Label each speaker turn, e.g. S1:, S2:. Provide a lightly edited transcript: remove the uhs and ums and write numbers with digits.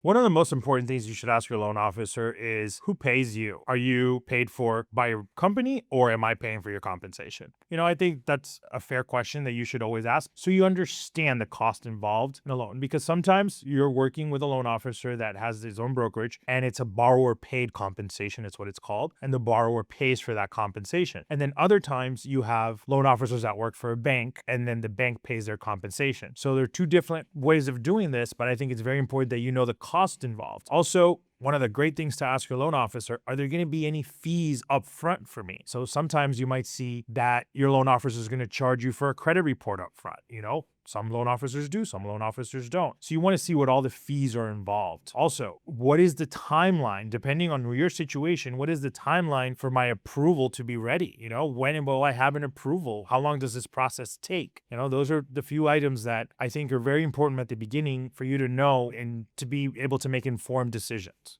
S1: One of the most important things you should ask your loan officer is who pays you? Are you paid for by your company or am I paying for your compensation? I think that's a fair question that you should always ask so you understand the cost involved in a loan because sometimes you're working with a loan officer that has his own brokerage and it's a borrower paid compensation, it's what it's called, and the borrower pays for that compensation. And then other times you have loan officers that work for a bank and then the bank pays their compensation. So there are two different ways of doing this, but I think it's very important that you know the cost involved. Also, one of the great things to ask your loan officer, are there going to be any fees up front for me? So sometimes you might see that your loan officer is going to charge you for a credit report up front. Some loan officers do, some loan officers don't. So you want to see what all the fees are involved. Also, what is the timeline? Depending on your situation, what is the timeline for my approval to be ready? When will I have an approval? How long does this process take? Those are the few items that I think are very important at the beginning for you to know and to be able to make informed decisions.